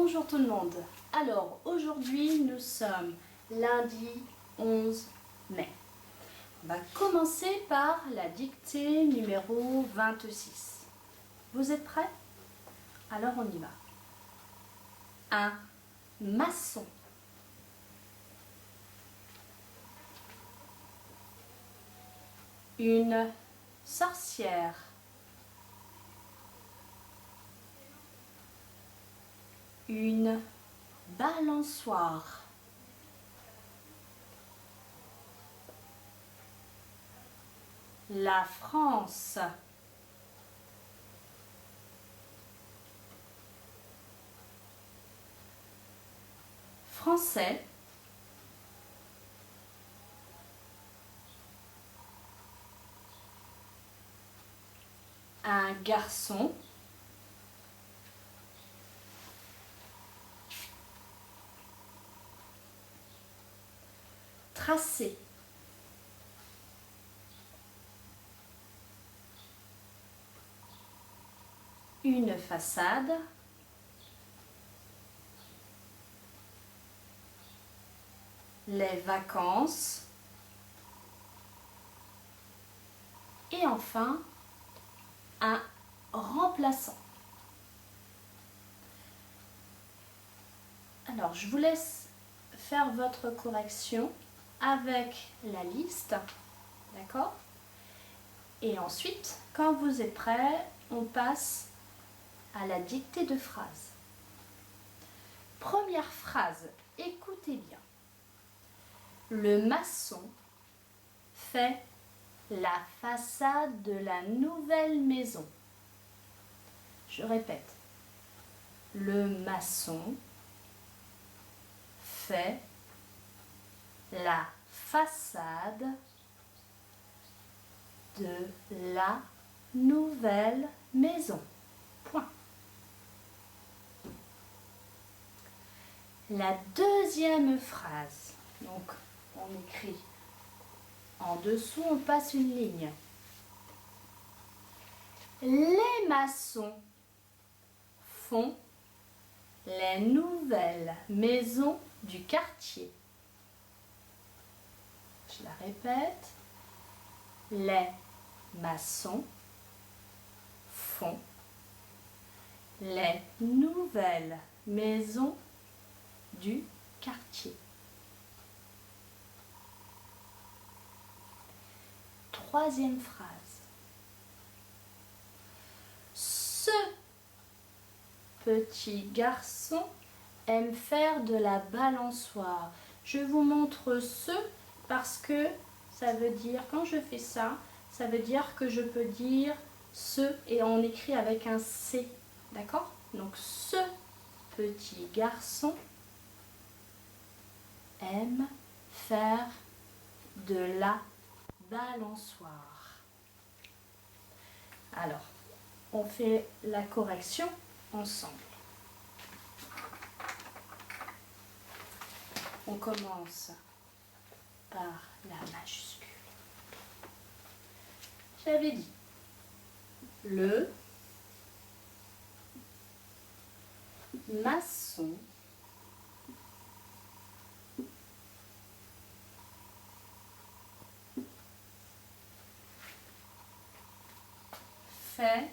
Bonjour tout le monde. Alors aujourd'hui nous sommes lundi 11 mai. On va commencer par la dictée numéro 26. Vous êtes prêts? Alors on y va. Un maçon. Une sorcière. Une balançoire. La France. Français. Un garçon. Tracé. Une façade. Les vacances. Et enfin, un remplaçant. Alors, je vous laisse faire votre correction avec la liste, d'accord? Et ensuite, quand vous êtes prêts, on passe à la dictée de phrases. Première phrase, écoutez bien. Le maçon fait la façade de la nouvelle maison. Je répète. Le maçon fait la façade de la nouvelle maison. Point. La deuxième phrase. Donc, on écrit en dessous, on passe une ligne. Les maçons font les nouvelles maisons du quartier. Je la répète. Les maçons font les nouvelles maisons du quartier. Troisième phrase. Ce petit garçon aime faire de la balançoire. Je vous montre ce parce que ça veut dire, quand je fais ça, ça veut dire que je peux dire ce et on écrit avec un C. D'accord? Donc ce petit garçon aime faire de la balançoire. Alors, on fait la correction ensemble. On commence par la majuscule. J'avais dit le maçon fait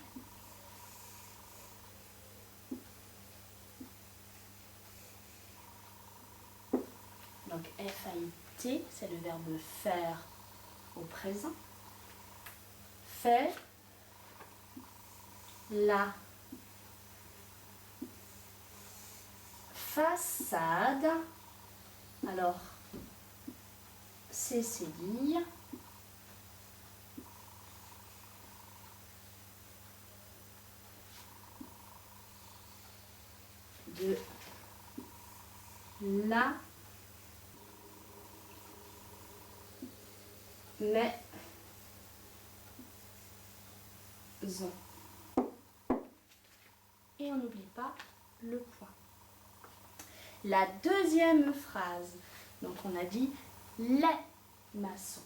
donc F-A-I-T, c'est le verbe faire au présent. Fait la façade. Alors, c'est dire de la maison. Et on n'oublie pas le point. La deuxième phrase, donc on a dit les maçons.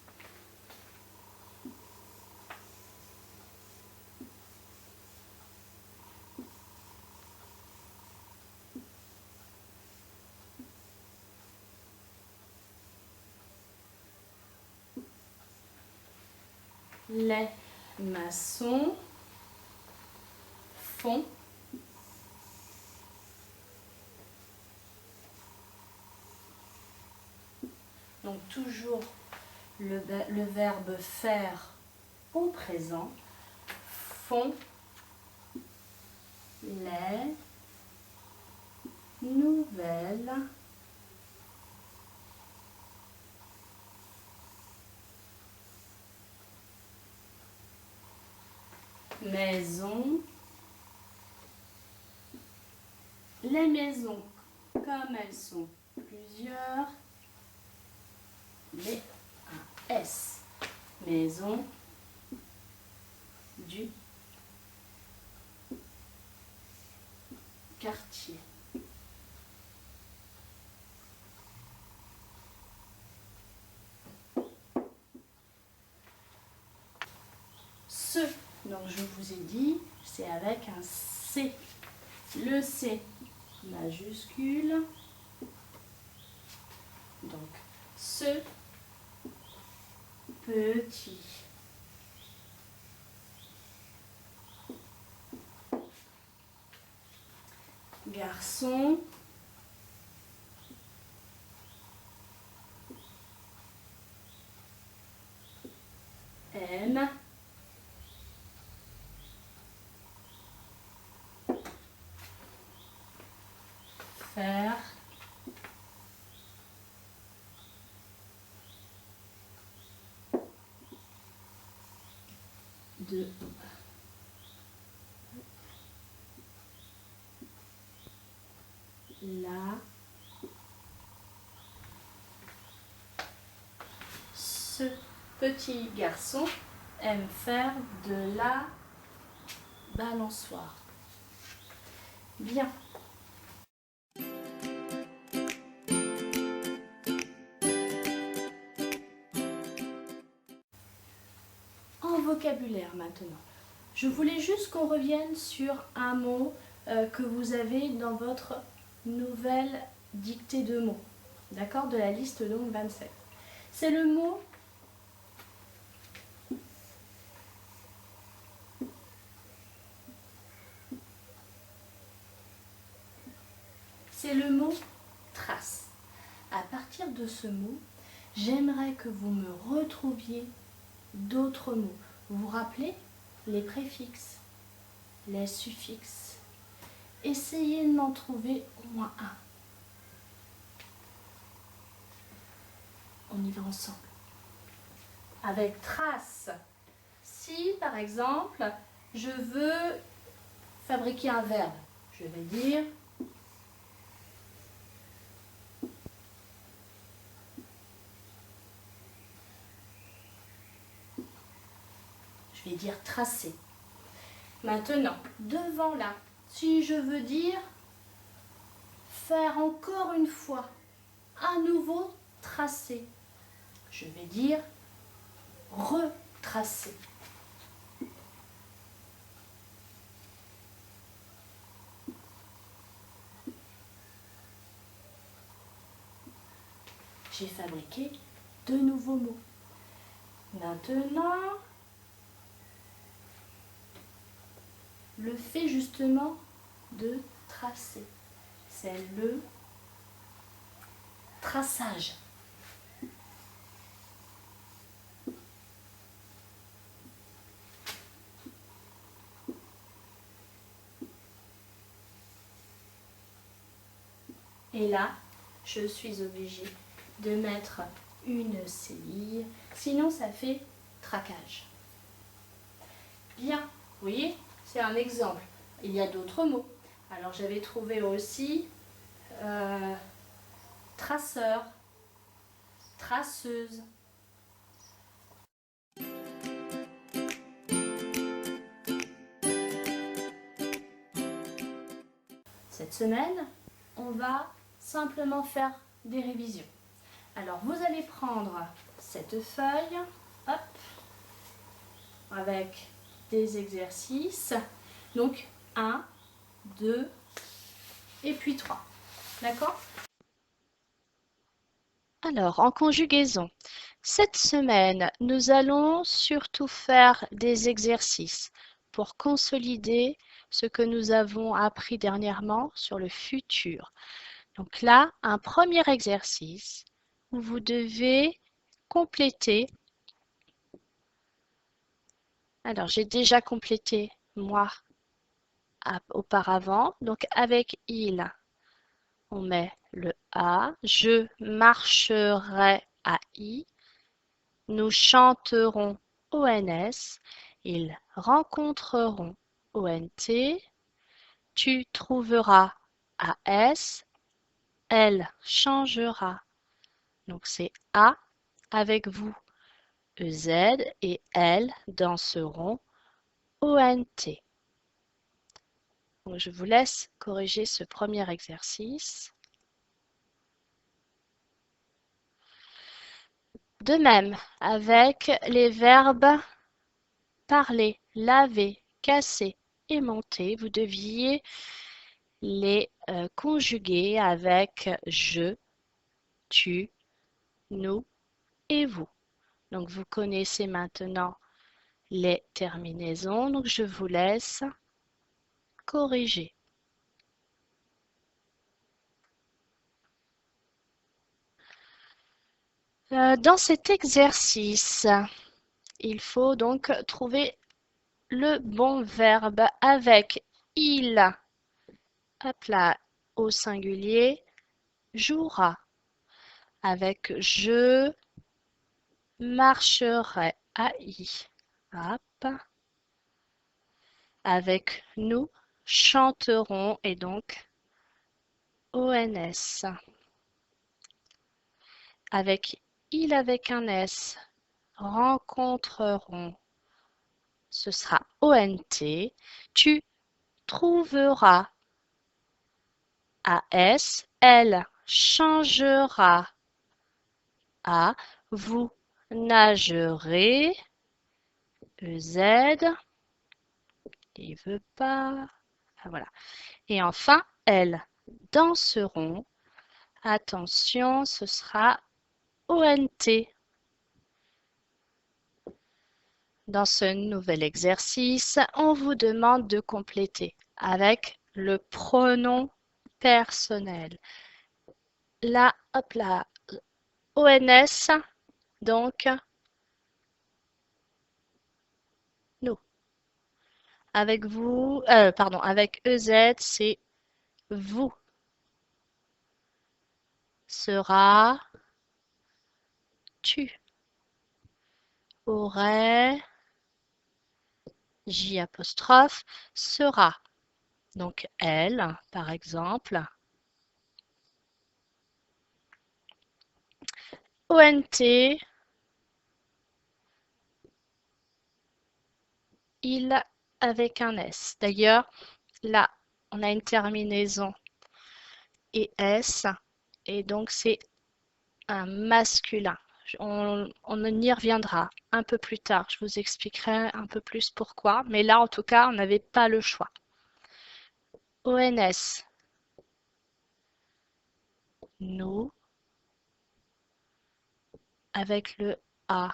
Les maçons font. Donc toujours le verbe faire au présent. Font les nouvelles maisons. Les maisons, comme elles sont plusieurs, les un S. Maison du quartier. Ce, donc je vous ai dit, c'est avec un C. Le C majuscule. Donc, ce petit garçon aime faire de la ce petit garçon aime faire de la balançoire. Bien. En vocabulaire maintenant. Je voulais juste qu'on revienne sur un mot que vous avez dans votre nouvelle dictée de mots. D'accord? De la liste donc 27. C'est le mot trace. À partir de ce mot, j'aimerais que vous me retrouviez d'autres mots. Vous vous rappelez les préfixes, les suffixes. Essayez de m'en trouver au moins un. On y va ensemble. Avec trace. Si, par exemple, je veux fabriquer un verbe, je vais dire tracer. Maintenant, devant là, si je veux dire faire encore une fois, à nouveau tracer, je vais dire retracer. J'ai fabriqué de nouveaux mots. Maintenant, le fait justement de tracer, c'est le traçage. Et là, je suis obligée de mettre une cédille, sinon ça fait traquage. Bien, vous voyez, c'est un exemple. Il y a d'autres mots. Alors j'avais trouvé aussi traceur, traceuse. Cette semaine, on va simplement faire des révisions. Alors vous allez prendre cette feuille, hop, avec des exercices. Donc 1, 2 et puis 3. D'accord? Alors, en conjugaison, Cette semaine, nous allons surtout faire des exercices pour consolider ce que nous avons appris dernièrement sur le futur. Donc là, un premier exercice où vous devez compléter. Alors, j'ai déjà complété moi auparavant. Donc, avec il, on met le A. Je marcherai à I. Nous chanterons ONS. Ils rencontreront ONT. Tu trouveras AS. Elle changera. Donc, c'est A avec vous. EZ et elles danseront ONT. Donc, je vous laisse corriger ce premier exercice. De même, avec les verbes parler, laver, casser et monter, vous deviez les conjuguer avec je, tu, nous et vous. Donc, vous connaissez maintenant les terminaisons. Donc, je vous laisse corriger. Dans cet exercice, il faut donc trouver le bon verbe avec il, hop là, au singulier, jouera. Avec je marcherai, AI, hop. Avec nous chanterons et donc ONS. Avec il avec un S, rencontreront, ce sera ONT. Tu trouveras AS, elle changera à vous nagerez, EZ, il veut pas, ah, voilà. Et enfin, elles danseront, attention, ce sera ONT. Dans ce nouvel exercice, on vous demande de compléter avec le pronom personnel. Là, hop là, ONS, donc nous. Avec vous, pardon, avec EZ, c'est vous. Sera, tu. Aurait, J apostrophe, sera. Donc elle, par exemple. ONT, il avec un S. D'ailleurs, là, on a une terminaison et S, et donc c'est un masculin. On y reviendra un peu plus tard. Je vous expliquerai un peu plus pourquoi. Mais là, en tout cas, on n'avait pas le choix. ONS. Nous. Avec le A.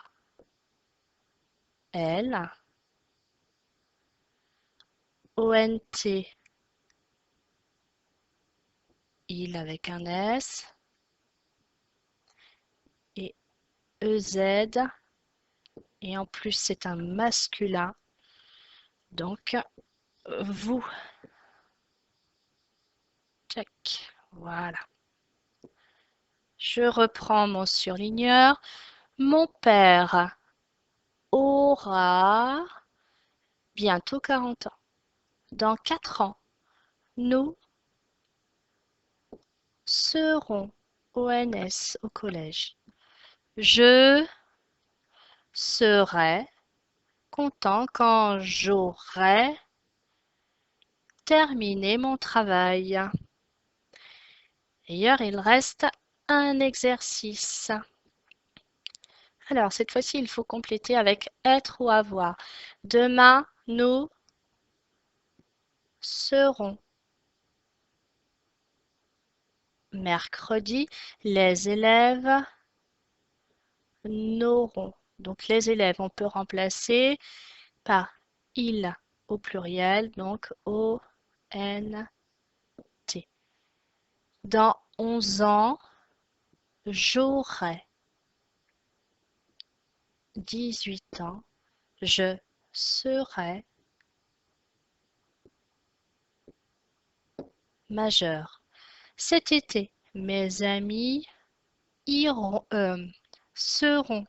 Elle. ONT. Il avec un S. Et EZ. Et en plus, c'est un masculin. Donc, vous. Check. Voilà. Je reprends mon surligneur. Mon père aura bientôt 40 ans. Dans 4 ans, nous serons ONS au collège. Je serai content quand j'aurai terminé mon travail. D'ailleurs, il reste un exercice. Alors, cette fois-ci, il faut compléter avec être ou avoir. Demain, nous serons. Mercredi, les élèves n'auront. Donc les élèves, on peut remplacer par il au pluriel, donc O-N-T. Dans 11 ans, j'aurai 18 ans, je serai majeur. Cet été, mes amis iront, seront,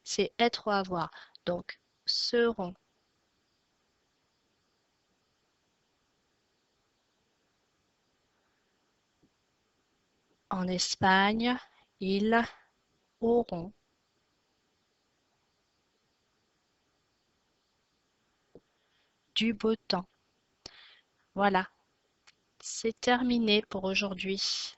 c'est être ou avoir, donc seront. En Espagne, ils auront du beau temps. Voilà, c'est terminé pour aujourd'hui.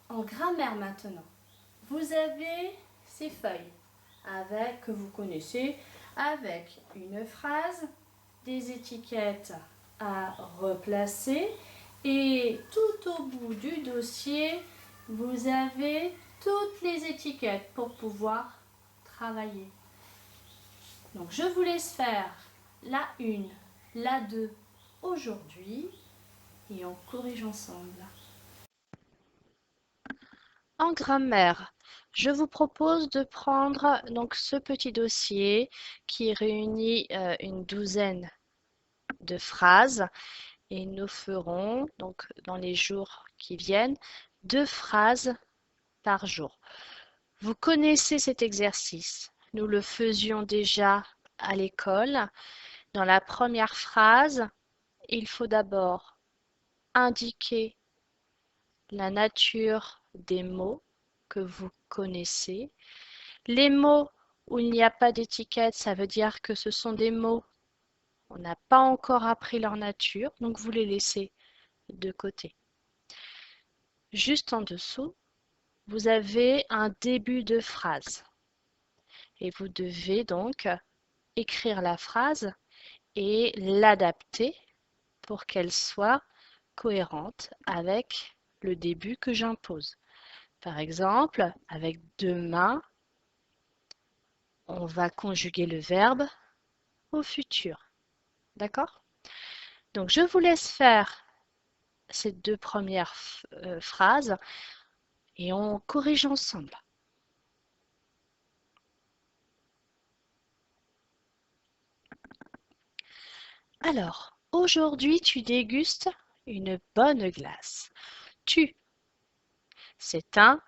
En grammaire maintenant, vous avez ces feuilles avec, que vous connaissez, avec une phrase, des étiquettes à replacer et tout au bout du dossier, vous avez toutes les étiquettes pour pouvoir travailler. Donc je vous laisse faire la 1, la 2 aujourd'hui et on corrige ensemble. En grammaire, je vous propose de prendre donc ce petit dossier qui réunit une douzaine de phrases et nous ferons donc dans les jours qui viennent 2 phrases par jour. Vous connaissez cet exercice. Nous le faisions déjà à l'école. Dans la première phrase, il faut d'abord indiquer la nature des mots que vous connaissez. Les mots où il n'y a pas d'étiquette, ça veut dire que ce sont des mots, on n'a pas encore appris leur nature, donc vous les laissez de côté. Juste en dessous, vous avez un début de phrase et vous devez donc écrire la phrase et l'adapter pour qu'elle soit cohérente avec le début que j'impose. Par exemple, avec demain, on va conjuguer le verbe au futur. D'accord? Donc, je vous laisse faire ces 2 premières phrases et on corrige ensemble. Alors, aujourd'hui, tu dégustes une bonne glace. Tu, c'est un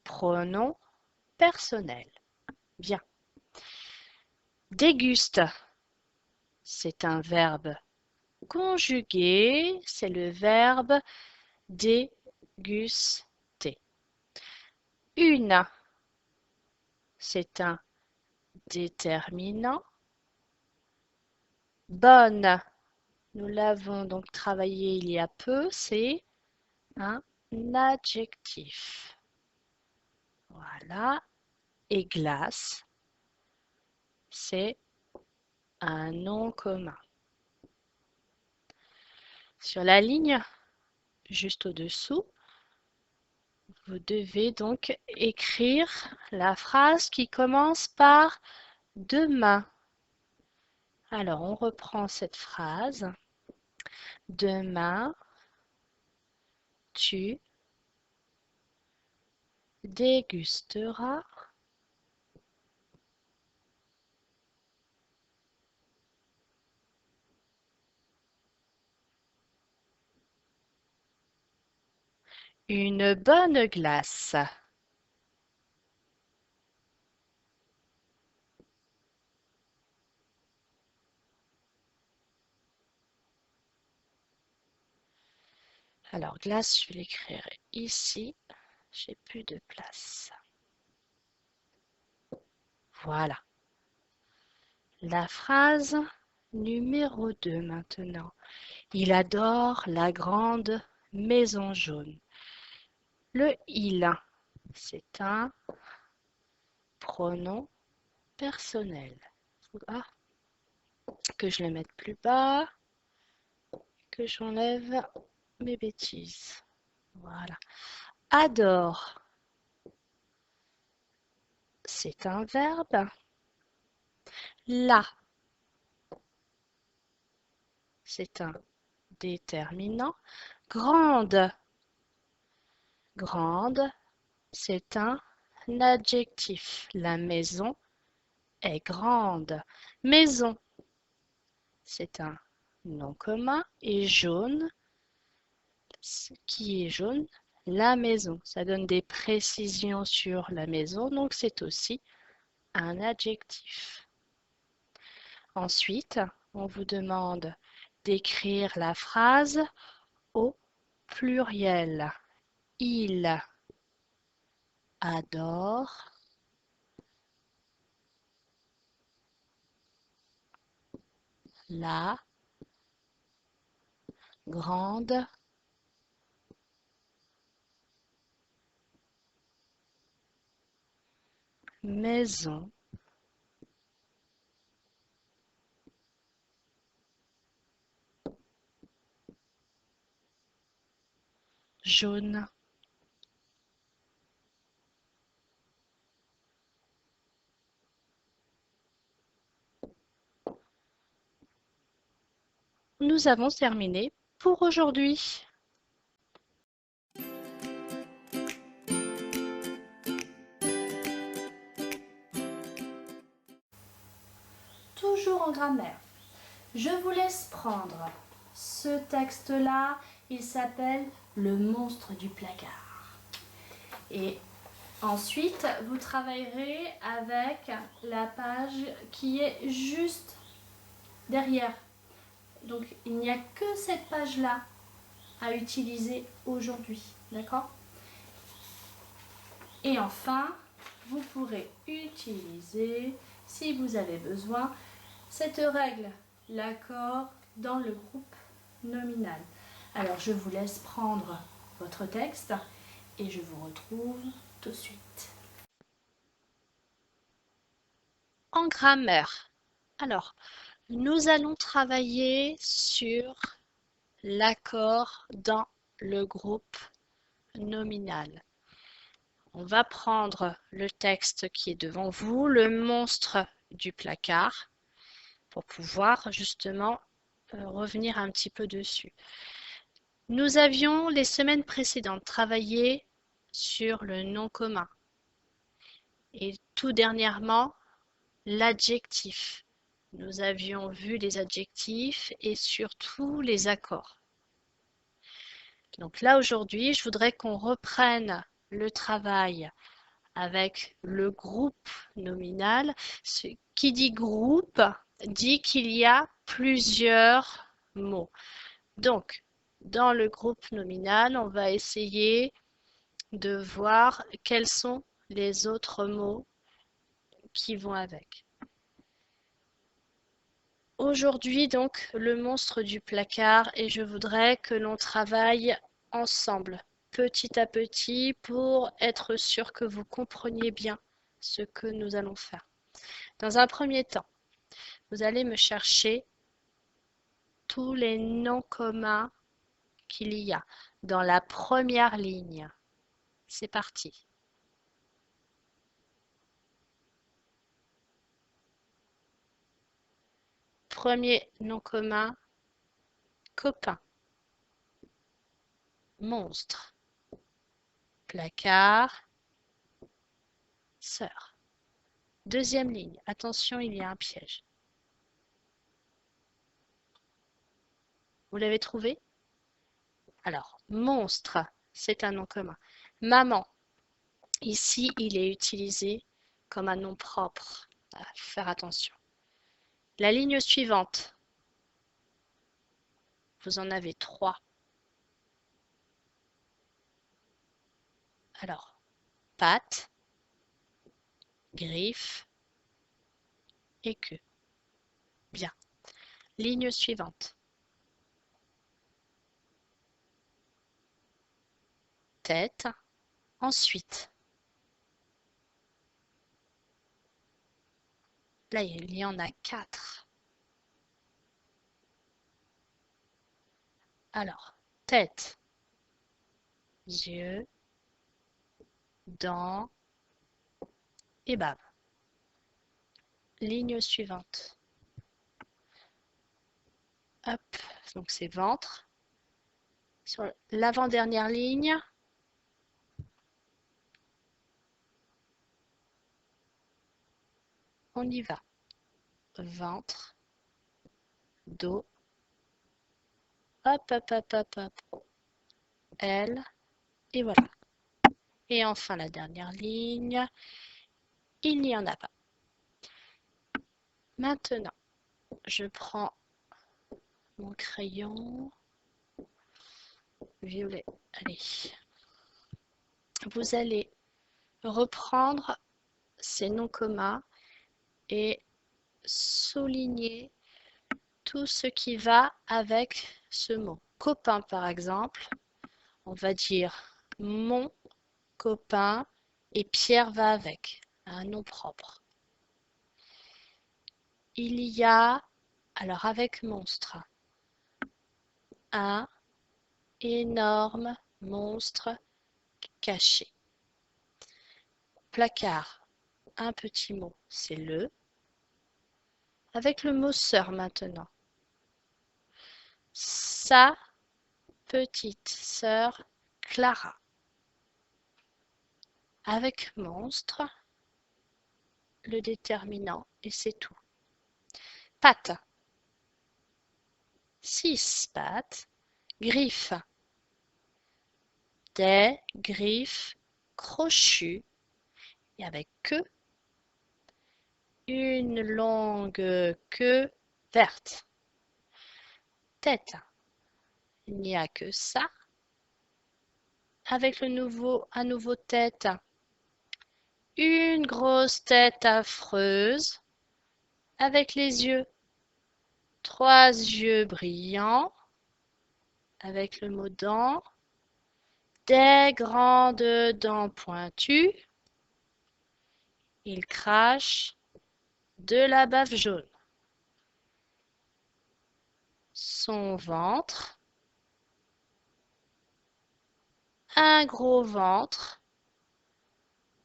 pronom personnel. Bien. Déguste, c'est un verbe conjugué, c'est le verbe déguster. Une, c'est un déterminant. Bonne, nous l'avons donc travaillé il y a peu, c'est un adjectif. Voilà. Et glace, c'est un nom commun. Sur la ligne juste au-dessous, vous devez donc écrire la phrase qui commence par demain. Alors, on reprend cette phrase. Demain, tu dégusteras une bonne glace. Alors, glace, je vais l'écrire ici. J'ai plus de place. Voilà. La phrase numéro 2 maintenant. Il adore la grande maison jaune. Le il, c'est un pronom personnel. Ah, que je le mette plus bas. que j'enlève mes bêtises. Voilà. Adore, c'est un verbe. La, c'est un déterminant. Grande, grande, c'est un adjectif. La maison est grande. Maison, c'est un nom commun. Et jaune, qui est jaune? La maison. Ça donne des précisions sur la maison, donc c'est aussi un adjectif. Ensuite, on vous demande d'écrire la phrase au pluriel. Il adore la grande maison jaune. Nous avons terminé pour aujourd'hui. Toujours en grammaire. Je vous laisse prendre ce texte-là. Il s'appelle Le monstre du placard. Et ensuite, vous travaillerez avec la page qui est juste derrière. Donc, il n'y a que cette page-là à utiliser aujourd'hui. D'accord? Et enfin, vous pourrez utiliser, si vous avez besoin, cette règle, l'accord dans le groupe nominal. Alors, je vous laisse prendre votre texte et je vous retrouve tout de suite. En grammaire. Alors, nous allons travailler sur l'accord dans le groupe nominal. On va prendre le texte qui est devant vous, le monstre du placard, pour pouvoir justement revenir un petit peu dessus. Nous avions les semaines précédentes travaillé sur le nom commun et tout dernièrement l'adjectif. Nous avions vu les adjectifs et surtout les accords. Donc là aujourd'hui, je voudrais qu'on reprenne le travail avec le groupe nominal. Qui dit groupe dit qu'il y a plusieurs mots. Donc, dans le groupe nominal, on va essayer de voir quels sont les autres mots qui vont avec. Aujourd'hui, donc, le monstre du placard et je voudrais que l'on travaille ensemble, petit à petit, pour être sûr que vous compreniez bien ce que nous allons faire. Dans un premier temps, vous allez me chercher tous les noms communs qu'il y a dans la première ligne. C'est parti. Premier nom commun, copain, monstre, placard, sœur. Deuxième ligne, attention, il y a un piège. Vous l'avez trouvé? Alors, monstre, c'est un nom commun. Maman, ici, il est utilisé comme un nom propre. Faire attention. La ligne suivante, vous en avez trois. Alors, patte, griffe et queue. Bien. Ligne suivante. Tête. Ensuite, là, il y en a quatre. Alors, tête, yeux, dents et bave. Ligne suivante. Hop, donc c'est ventre. Sur l'avant-dernière ligne, on y va. Ventre, dos, hop, hop, hop, hop, hop, aile, et voilà. Et enfin la dernière ligne, il n'y en a pas. Maintenant, je prends mon crayon violet. Allez, vous allez reprendre ces noms communs et souligner tout ce qui va avec ce mot. Copain, par exemple, on va dire mon copain et Pierre va avec, un nom propre. Il y a, alors avec monstre, un énorme monstre caché. Placard, un petit mot, c'est le. Avec le mot sœur maintenant. Sa petite sœur Clara. Avec monstre, le déterminant et c'est tout. Pattes. 6 pattes. Griffes. Des griffes crochues et avec queue. Une longue queue verte. Tête. Il n'y a que ça. Avec un nouveau tête. Une grosse tête affreuse. Avec les yeux. 3 yeux brillants. Avec le mot dents. Des grandes dents pointues. Il crache de la bave jaune. Son ventre. Un gros ventre.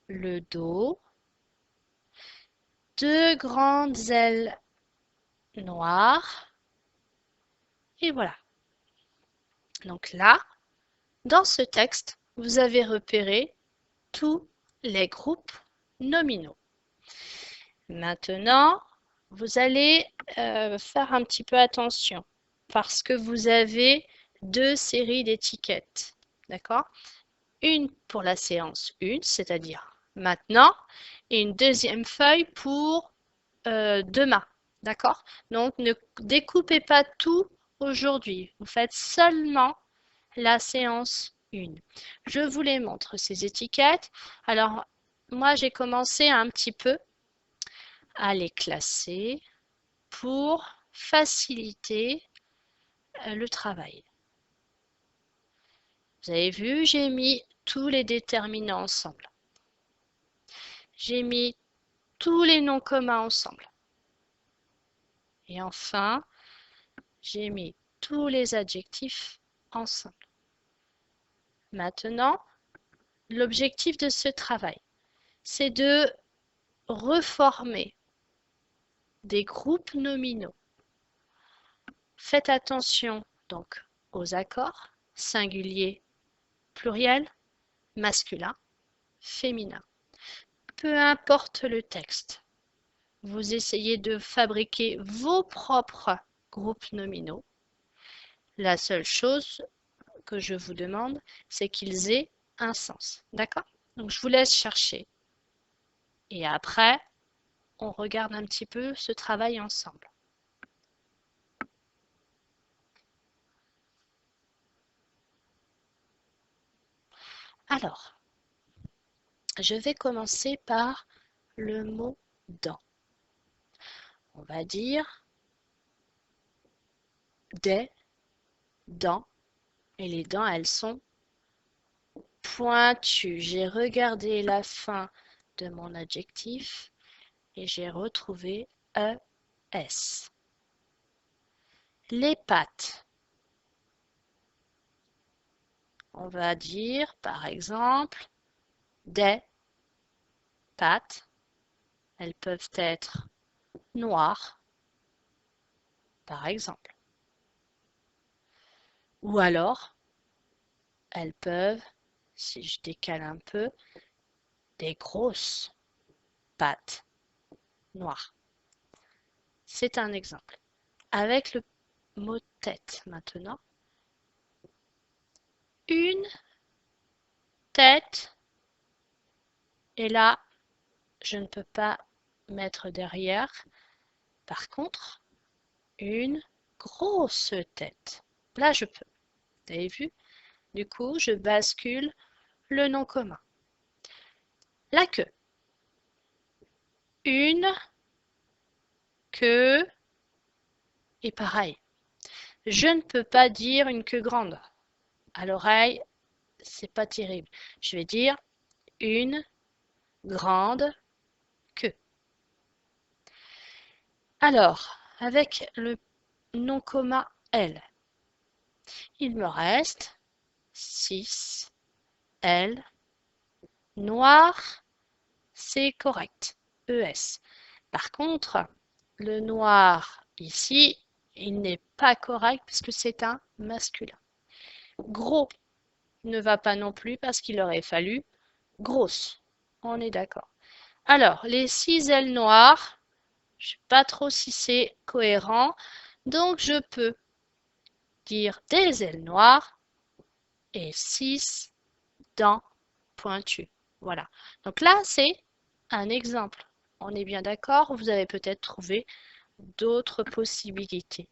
Le dos. 2 grandes ailes noires. Et voilà. Donc là, dans ce texte, vous avez repéré tous les groupes nominaux. Maintenant, vous allez faire un petit peu attention parce que vous avez 2 séries d'étiquettes. D'accord? Une pour la séance 1, c'est-à-dire maintenant, et une deuxième feuille pour demain. D'accord? Donc, ne découpez pas tout aujourd'hui. Vous faites seulement la séance 1. Je vous les montre, ces étiquettes. Alors, moi, j'ai commencé un petit peu à les classer pour faciliter le travail. Vous avez vu, j'ai mis tous les déterminants ensemble. J'ai mis tous les noms communs ensemble. Et enfin, j'ai mis tous les adjectifs ensemble. Maintenant, l'objectif de ce travail, c'est de reformer des groupes nominaux. Faites attention donc aux accords, singulier, pluriel, masculin, féminin. Peu importe le texte, vous essayez de fabriquer vos propres groupes nominaux. La seule chose que je vous demande, c'est qu'ils aient un sens. D'accord? Donc, je vous laisse chercher. Et après, on regarde un petit peu ce travail ensemble. Alors, je vais commencer par le mot dents. On va dire des dents. Et les dents, elles sont pointues. J'ai regardé la fin de mon adjectif et j'ai retrouvé ES. Les pattes. On va dire, par exemple, des pâtes. Elles peuvent être noires, par exemple. Ou alors, elles peuvent, si je décale un peu, des grosses pâtes noires. C'est un exemple. Avec le mot tête maintenant. Une tête. Et là, je ne peux pas mettre derrière. Par contre, une grosse tête. Là, je peux. Vous avez vu? Du coup, je bascule le nom commun. La queue. Une queue. Et pareil. Je ne peux pas dire une queue grande. À l'oreille, c'est pas terrible. Je vais dire une grande queue. Alors, avec le nom commun L, il me reste 6 L. Noir, c'est correct. ES. Par contre, le noir ici, il n'est pas correct puisque c'est un masculin. Gros ne va pas non plus parce qu'il aurait fallu grosse. On est d'accord. Alors, les 6 ailes noires, je ne sais pas trop si c'est cohérent, donc je peux dire des ailes noires et 6 dents pointues. Voilà. Donc là, c'est un exemple. On est bien d'accord, vous avez peut-être trouvé d'autres possibilités.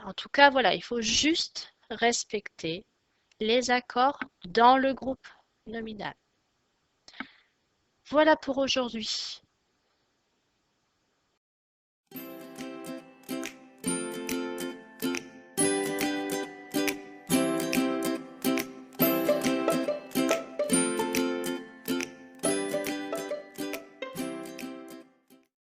En tout cas, voilà, il faut juste respecter les accords dans le groupe nominal. Voilà pour aujourd'hui.